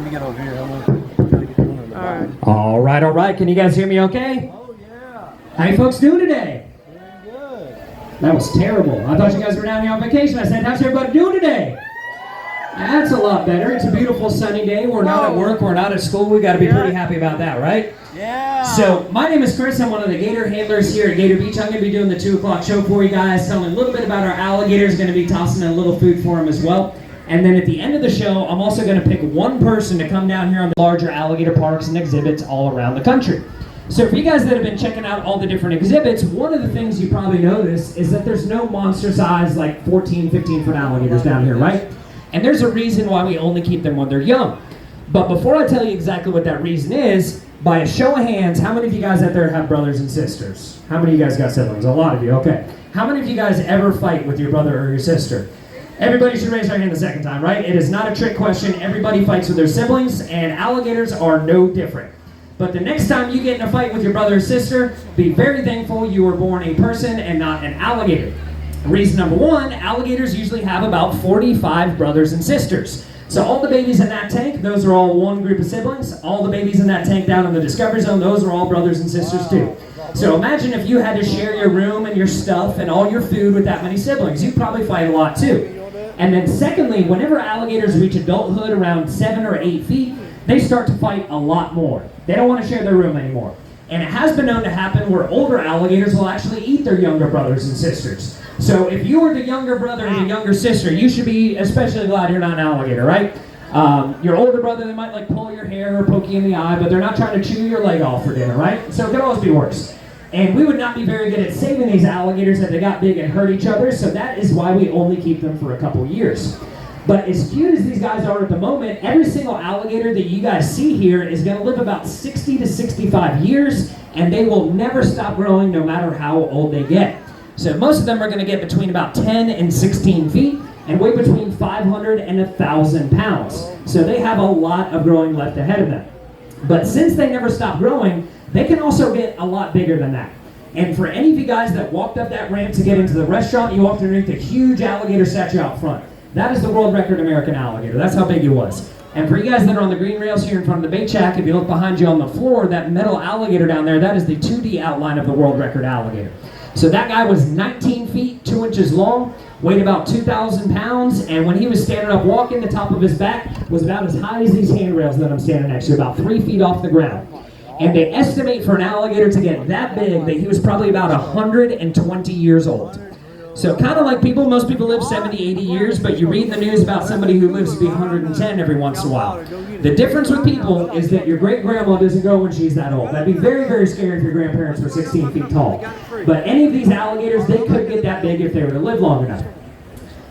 Let me get over here. I'm gonna try to get one on the bottom. All right. Can you guys hear me okay? Oh, yeah. How you folks doing today? Very good. That was terrible. I thought you guys were down here on vacation. I said, how's everybody doing today? That's a lot better. It's a beautiful sunny day. We're not at work. We're not at school. We got to be pretty happy about that, right? Yeah. So my name is Chris. I'm one of the gator handlers here at Gator Beach. I'm going to be doing the 2 o'clock show for you guys, telling a little bit about our alligators. Going to be tossing in a little food for them as well. And then at the end of the show, I'm also going to pick one person to come down here on the larger alligator parks and exhibits all around the country. So for you guys that have been checking out all the different exhibits, one of the things you probably notice is that there's no monster size like 14, 15-foot alligators down here, right? And there's a reason why we only keep them when they're young. But before I tell you exactly what that reason is, by a show of hands, how many of you guys out there have brothers and sisters? How many of you guys got siblings? A lot of you, okay. How many of you guys ever fight with your brother or your sister? Everybody should raise their hand the second time, right? It is not a trick question. Everybody fights with their siblings, and alligators are no different. But the next time you get in a fight with your brother or sister, be very thankful you were born a person and not an alligator. Reason number one, alligators usually have about 45 brothers and sisters. So all the babies in that tank, those are all one group of siblings. All the babies in that tank down in the Discovery Zone, those are all brothers and sisters too. So imagine if you had to share your room and your stuff and all your food with that many siblings. You'd probably fight a lot too. And then secondly, whenever alligators reach adulthood around 7 or 8 feet, they start to fight a lot more. They don't want to share their room anymore. And it has been known to happen where older alligators will actually eat their younger brothers and sisters. So if you were the younger brother and the younger sister, you should be especially glad you're not an alligator, right? Your older brother, they might like pull your hair or poke you in the eye, but they're not trying to chew your leg off for dinner, right? So it could always be worse. And we would not be very good at saving these alligators if they got big and hurt each other, so that is why we only keep them for a couple years. But as cute as these guys are at the moment, every single alligator that you guys see here is going to live about 60 to 65 years, and they will never stop growing no matter how old they get. So most of them are going to get between about 10 and 16 feet and weigh between 500 and 1,000 pounds. So they have a lot of growing left ahead of them. But since they never stop growing, they can also get a lot bigger than that. And for any of you guys that walked up that ramp to get into the restaurant, you walked underneath a huge alligator statue out front. That is the world record American alligator. That's how big it was. And for you guys that are on the green rails here in front of the bait shack, if you look behind you on the floor, that metal alligator down there, that is the 2D outline of the world record alligator. So that guy was 19 feet, 2 inches long, weighed about 2,000 pounds, and when he was standing up walking, the top of his back was about as high as these handrails that I'm standing next to, about 3 feet off the ground. And they estimate for an alligator to get that big that he was probably about 120 years old. So kind of like people, most people live 70, 80 years, but you read in the news about somebody who lives to be 110 every once in a while. The difference with people is that your great-grandma doesn't go when she's that old. That'd be very, very scary if your grandparents were 16 feet tall. But any of these alligators, they could get that big if they were to live long enough.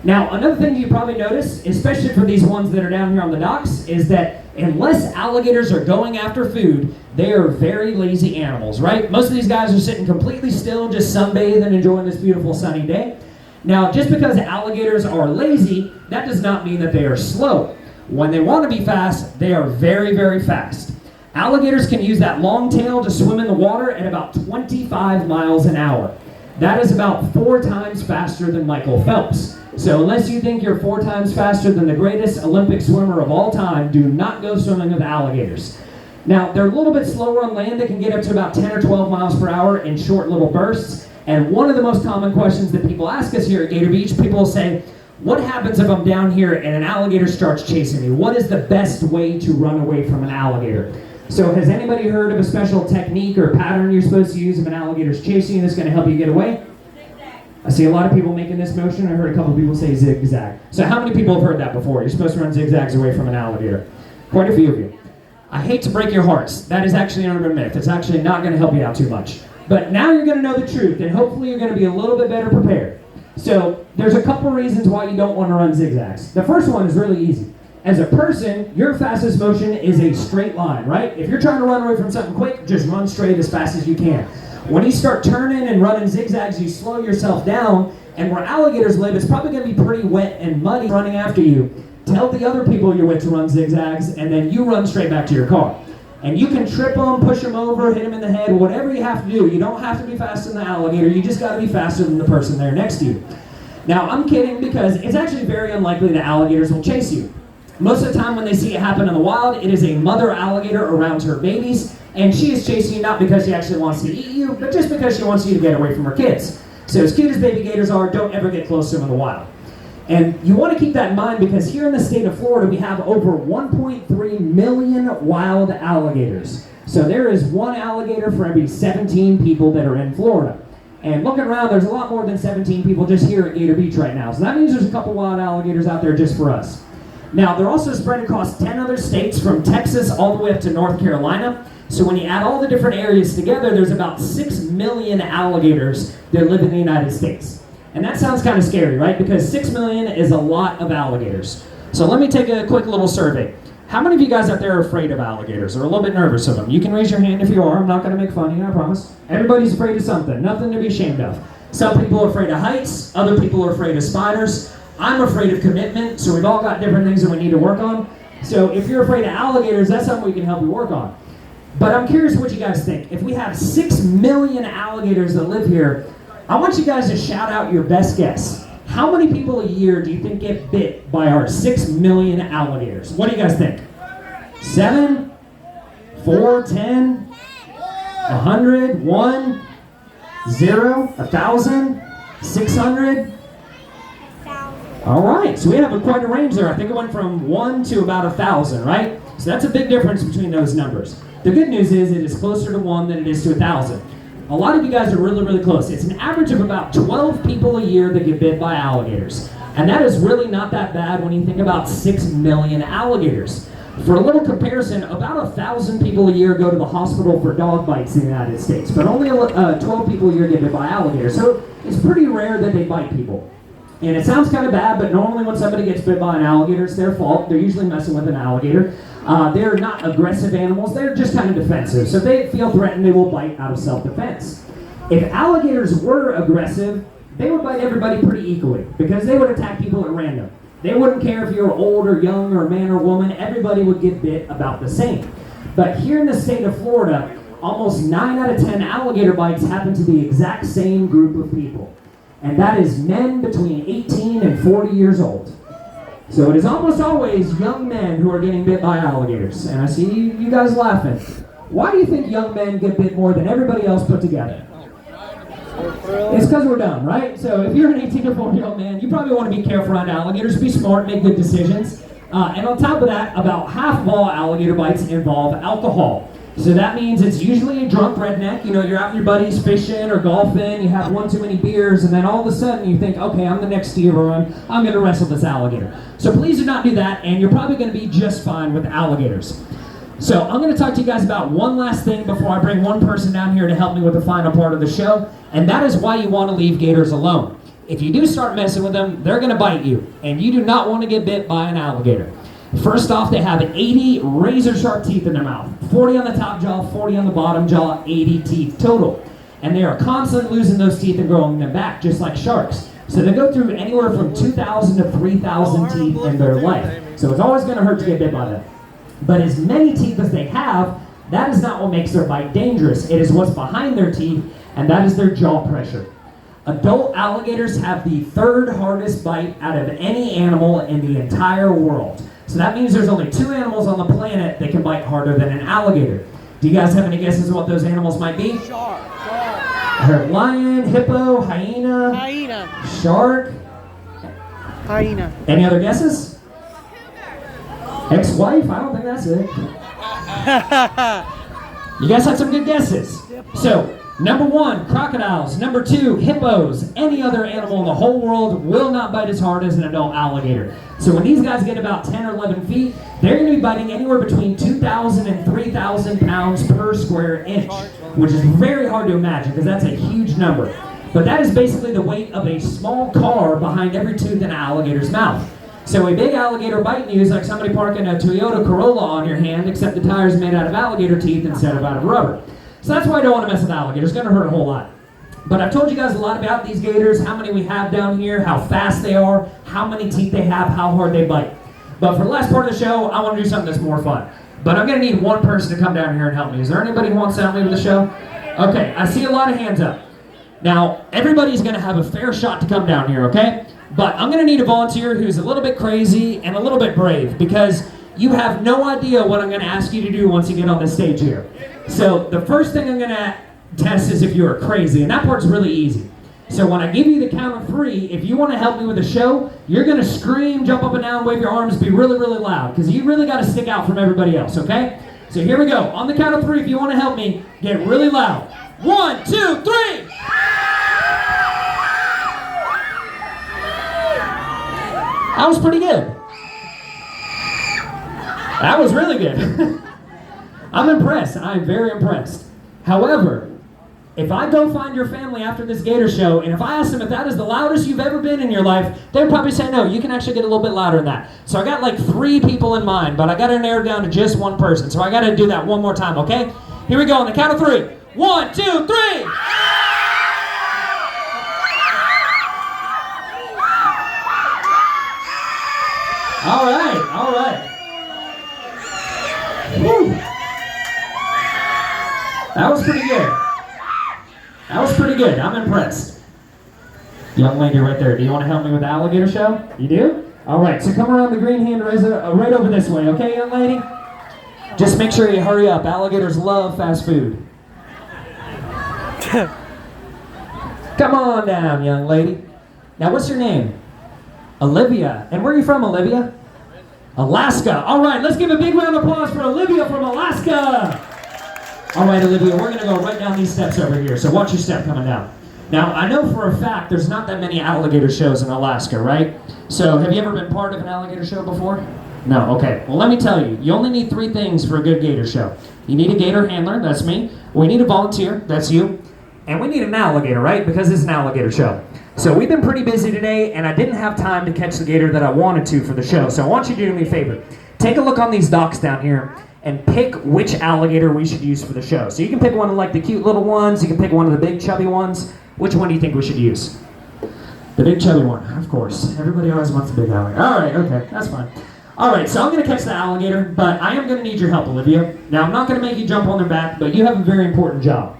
Now, another thing you probably notice, especially for these ones that are down here on the docks, is that unless alligators are going after food, they are very lazy animals, right? Most of these guys are sitting completely still, just sunbathing and enjoying this beautiful sunny day. Now, just because alligators are lazy, that does not mean that they are slow. When they want to be fast, they are very, very fast. Alligators can use that long tail to swim in the water at about 25 miles an hour. That is about 4 times faster than Michael Phelps. So unless you think you're 4 times faster than the greatest Olympic swimmer of all time, do not go swimming with alligators. Now, they're a little bit slower on land. They can get up to about 10 or 12 miles per hour in short little bursts. And one of the most common questions that people ask us here at Gator Beach, people will say, what happens if I'm down here and an alligator starts chasing me? What is the best way to run away from an alligator? So has anybody heard of a special technique or pattern you're supposed to use if an alligator's chasing you that's going to help you get away? I see a lot of people making this motion. I heard a couple people say zigzag. So how many people have heard that before? You're supposed to run zigzags away from an alligator. Quite a few of you. I hate to break your hearts. That is actually an urban myth. It's actually not going to help you out too much. But now you're going to know the truth, and hopefully you're going to be a little bit better prepared. So there's a couple reasons why you don't want to run zigzags. The first one is really easy. As a person, your fastest motion is a straight line, right? If you're trying to run away from something quick, just run straight as fast as you can. When you start turning and running zigzags, you slow yourself down, and where alligators live, it's probably going to be pretty wet and muddy running after you. Tell the other people you're with to run zigzags, and then you run straight back to your car. And you can trip them, push them over, hit them in the head, whatever you have to do. You don't have to be faster than the alligator. You just got to be faster than the person there next to you. Now, I'm kidding because it's actually very unlikely that alligators will chase you. Most of the time when they see it happen in the wild, it is a mother alligator around her babies, and she is chasing you not because she actually wants to eat you, but just because she wants you to get away from her kids. So as cute as baby gators are, don't ever get close to them in the wild. And you want to keep that in mind because here in the state of Florida, we have over 1.3 million wild alligators. So there is one alligator for every 17 people that are in Florida. And looking around, there's a lot more than 17 people just here at Gator Beach right now. So that means there's a couple wild alligators out there just for us. Now, they're also spread across 10 other states from Texas all the way up to North Carolina. So when you add all the different areas together, there's about 6 million alligators that live in the United States. And that sounds kind of scary, right? Because 6 million is a lot of alligators. So let me take a quick little survey. How many of you guys out there are afraid of alligators or a little bit nervous of them? You can raise your hand if you are. I'm not going to make fun of you, I promise. Everybody's afraid of something. Nothing to be ashamed of. Some people are afraid of heights. Other people are afraid of spiders. I'm afraid of commitment. So we've all got different things that we need to work on. So if you're afraid of alligators, that's something we can help you work on. But I'm curious what you guys think. If we have 6 million alligators that live here, I want you guys to shout out your best guess. How many people a year do you think get bit by our 6 million alligators? What do you guys think? 7? 4? 10? 100? 1? 0? 1,000? 600? All right, so we have quite a range there. I think it went from 1 to about 1,000, right? So that's a big difference between those numbers. The good news is it is closer to 1 than it is to 1,000. A lot of you guys are really, really close. It's an average of about 12 people a year that get bit by alligators. And that is really not that bad when you think about 6 million alligators. For a little comparison, about 1,000 people a year go to the hospital for dog bites in the United States, but only 12 people a year get bit by alligators. So it's pretty rare that they bite people. And it sounds kind of bad, but normally when somebody gets bit by an alligator, it's their fault. They're usually messing with an alligator. They're not aggressive animals, they're just kind of defensive. So if they feel threatened, they will bite out of self-defense. If alligators were aggressive, they would bite everybody pretty equally because they would attack people at random. They wouldn't care if you were old or young or man or woman, everybody would get bit about the same. But here in the state of Florida, almost 9 out of 10 alligator bites happen to the exact same group of people. And that is men between 18 and 40 years old. So it is almost always young men who are getting bit by alligators. And I see you guys laughing. Why do you think young men get bit more than everybody else put together? It's because we're dumb, right? So if you're an 18 to 40-year-old man, you probably want to be careful around alligators, be smart, make good decisions. And on top of that, about half of all alligator bites involve alcohol. So that means it's usually a drunk redneck. You know, you're out with your buddies fishing or golfing, you have one too many beers, and then all of a sudden you think, okay, I'm the next Steve Irwin, I'm going to wrestle this alligator. So please do not do that, and you're probably going to be just fine with alligators. So I'm going to talk to you guys about one last thing before I bring one person down here to help me with the final part of the show, and that is why you want to leave gators alone. If you do start messing with them, they're going to bite you, and you do not want to get bit by an alligator. First off, they have 80 razor-sharp teeth in their mouth. 40 on the top jaw, 40 on the bottom jaw, 80 teeth total. And they are constantly losing those teeth and growing them back, just like sharks. So they go through anywhere from 2,000 to 3,000 teeth in their life. So it's always going to hurt to get bit by them. But as many teeth as they have, that is not what makes their bite dangerous. It is what's behind their teeth, and that is their jaw pressure. Adult alligators have the 3rd hardest bite out of any animal in the entire world. So that means there's only 2 animals on the planet that can bite harder than an alligator. Do you guys have any guesses what those animals might be? Shark. I heard lion, hippo, hyena. Hyena. Shark. Hyena. Any other guesses? Ex-wife? I don't think that's it. You guys had some good guesses. So, number 1, crocodiles. Number 2, hippos. Any other animal in the whole world will not bite as hard as an adult alligator. So when these guys get about 10 or 11 feet, they're going to be biting anywhere between 2,000 and 3,000 pounds per square inch, which is very hard to imagine because that's a huge number. But that is basically the weight of a small car behind every tooth in an alligator's mouth. So a big alligator biting you is like somebody parking a Toyota Corolla on your hand, except the tire's made out of alligator teeth instead of out of rubber. So that's why I don't want to mess with alligators. It's going to hurt a whole lot. But I've told you guys a lot about these gators, how many we have down here, how fast they are, how many teeth they have, how hard they bite. But for the last part of the show, I want to do something that's more fun. But I'm going to need one person to come down here and help me. Is there anybody who wants to help me with the show? Okay, I see a lot of hands up. Now, everybody's going to have a fair shot to come down here, okay? But I'm going to need a volunteer who's a little bit crazy and a little bit brave, because you have no idea what I'm going to ask you to do once you get on the stage here. So the first thing I'm going to test is if you are crazy, and that part's really easy. So when I give you the count of 3, if you want to help me with the show, you're going to scream, jump up and down, wave your arms, be really, really loud, because you really got to stick out from everybody else, okay? So here we go. On the count of 3, if you want to help me, get really loud. 1, 2, 3! That was pretty good. That was really good. I'm impressed. I'm very impressed. However, if I go find your family after this Gator show, and if I ask them if that is the loudest you've ever been in your life, they'd probably say, no, you can actually get a little bit louder than that. So I got like 3 people in mind, but I got to narrow down to just 1 person. So I got to do that one more time, okay? Here we go on the count of 3. 1, 2, 3! All right, all right. Woo. That was pretty good. That was pretty good. I'm impressed. Young lady right there, do you want to help me with the alligator show? You do? All right, so come around the green hand right over this way, okay, young lady? Just make sure you hurry up. Alligators love fast food. Come on down, young lady. Now, what's your name? Olivia. And where are you from, Olivia? Alaska. All right, let's give a big round of applause for Olivia from Alaska. All right, Olivia, we're going to go right down these steps over here. So watch your step coming down. Now, I know for a fact there's not that many alligator shows in Alaska, right? So have you ever been part of an alligator show before? No, okay. Well, let me tell you, you only need 3 things for a good gator show. You need a gator handler, that's me. We need a volunteer, that's you. And we need an alligator, right? Because it's an alligator show. So we've been pretty busy today, and I didn't have time to catch the gator that I wanted to for the show. So I want you to do me a favor. Take a look on these docks down here and pick which alligator we should use for the show. So you can pick one of like the cute little ones, you can pick one of the big chubby ones. Which one do you think we should use? The big chubby one, of course. Everybody always wants the big alligator. All right, okay, that's fine. All right, so I'm going to catch the alligator, but I am going to need your help, Olivia. Now, I'm not going to make you jump on their back, but you have a very important job.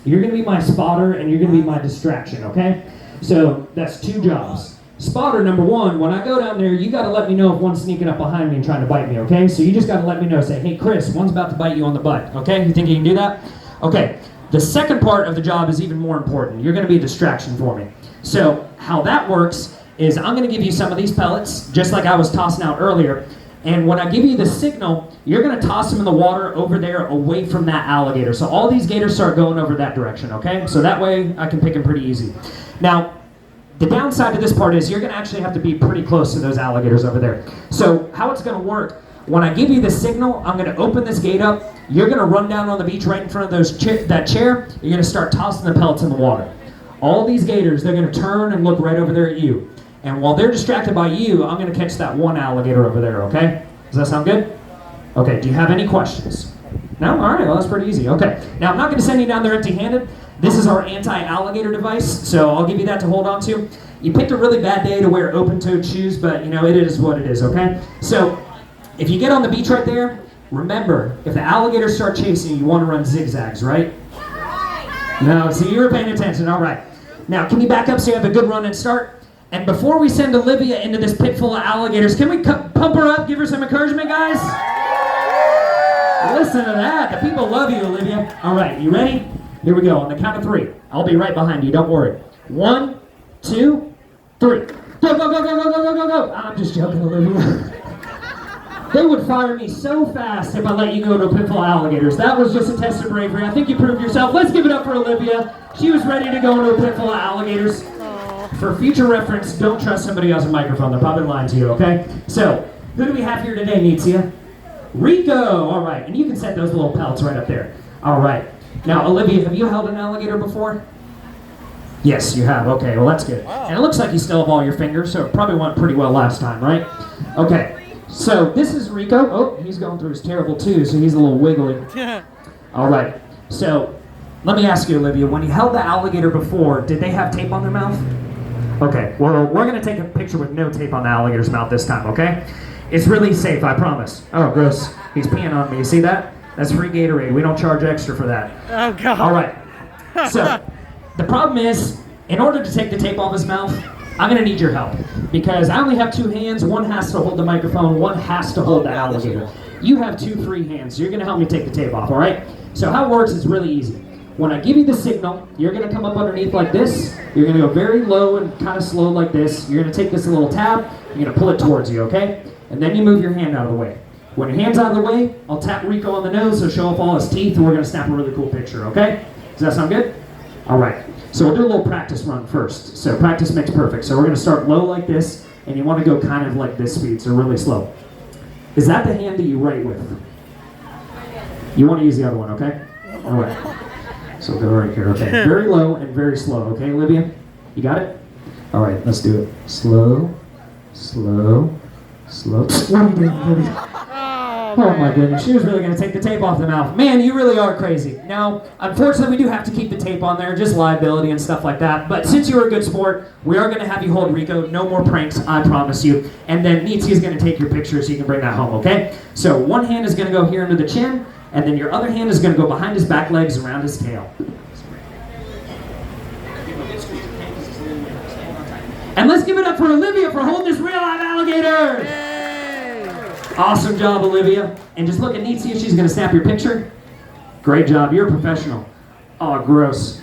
You're going to be my spotter, and you're going to be my distraction, okay? So that's 2 jobs. Spotter, number 1, when I go down there, you got to let me know if one's sneaking up behind me and trying to bite me, okay? So you just got to let me know. Say, hey, Chris, one's about to bite you on the butt, okay? You think you can do that? Okay. The second part of the job is even more important. You're going to be a distraction for me. So how that works is I'm going to give you some of these pellets, just like I was tossing out earlier. And when I give you the signal, you're going to toss them in the water over there away from that alligator. So all these gators start going over that direction, okay? So that way I can pick them pretty easy. Now, the downside to this part is you're going to actually have to be pretty close to those alligators over there. So how it's going to work, when I give you the signal, I'm going to open this gate up. You're going to run down on the beach right in front of that chair. You're going to start tossing the pellets in the water. All these gators, they're going to turn and look right over there at you. And while they're distracted by you, I'm going to catch that one alligator over there, okay? Does that sound good? Okay, do you have any questions? No? All right, well, that's pretty easy. Okay, now I'm not going to send you down there empty-handed. This is our anti-alligator device, so I'll give you that to hold on to. You picked a really bad day to wear open-toed shoes, but, you know, it is what it is, okay? So if you get on the beach right there, remember, if the alligators start chasing you, you want to run zigzags, right? No, see, you were paying attention, all right. Now, can you back up so you have a good run and start? And before we send Olivia into this pit full of alligators, can we pump her up, give her some encouragement, guys? Listen to that. The people love you, Olivia. All right, you ready? Here we go. On the count of 3. I'll be right behind you. Don't worry. 1, 2, 3. Go, go, go, go, go, go, go, go, go. I'm just joking, Olivia. They would fire me so fast if I let you go to a pit full of alligators. That was just a test of bravery. I think you proved yourself. Let's give it up for Olivia. She was ready to go into a pit full of alligators. For future reference, don't trust somebody else's microphone. They're probably lying to you, okay? So, who do we have here today, Nitsia? Rico! All right, and you can set those little pellets right up there. All right. Now, Olivia, have you held an alligator before? Yes, you have. Okay, well, that's good. Wow. And it looks like you still have all your fingers, so it probably went pretty well last time, right? Okay, so this is Rico. Oh, he's going through his terrible too, so he's a little wiggly. All right, so let me ask you, Olivia, when you held the alligator before, did they have tape on their mouth? Okay, well, we're going to take a picture with no tape on the alligator's mouth this time, okay? It's really safe, I promise. Oh, gross. He's peeing on me. You see that? That's free Gatorade. We don't charge extra for that. Oh, God. All right. So, the problem is, in order to take the tape off his mouth, I'm gonna need your help because I only have 2 hands. One has to hold the microphone, one has to hold the alligator. You have 2 free hands, so you're gonna help me take the tape off, all right? So how it works is really easy. When I give you the signal, you're gonna come up underneath like this. You're gonna go very low and kind of slow like this. You're gonna take this little tab, you're gonna pull it towards you, okay? And then you move your hand out of the way. When your hand's out of the way, I'll tap Rico on the nose, so show off all his teeth, and we're gonna snap a really cool picture, okay? Does that sound good? All right, so we'll do a little practice run first. So practice makes perfect. So we're gonna start low like this, and you wanna go kind of like this speed, so really slow. Is that the hand that you write with? You wanna use the other one, okay? All right, so go right here, okay. Very low and very slow, okay, Olivia? You got it? All right, let's do it. Slow, slow, slow. What are you doing, Olivia? Oh my goodness, she was really going to take the tape off the mouth. Man, you really are crazy. Now, unfortunately, we do have to keep the tape on there, just liability and stuff like that. But since you were a good sport, we are going to have you hold Rico. No more pranks, I promise you. And then Nietzsche is going to take your picture so you can bring that home, okay? So one hand is going to go here under the chin, and then your other hand is going to go behind his back legs around his tail. And let's give it up for Olivia for holding this real live alligator. Awesome job, Olivia. And just look at Nietzsche if she's going to snap your picture. Great job. You're a professional. Oh, gross.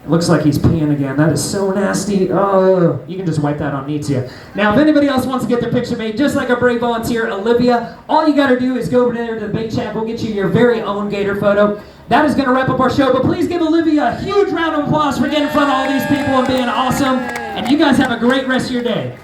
It looks like he's peeing again. That is so nasty. Oh, you can just wipe that on Nietzsche. Now, if anybody else wants to get their picture made, just like our brave volunteer, Olivia, all you got to do is go over there to the bait shack. We'll get you your very own gator photo. That is going to wrap up our show. But please give Olivia a huge round of applause for getting in front of all these people and being awesome. And you guys have a great rest of your day.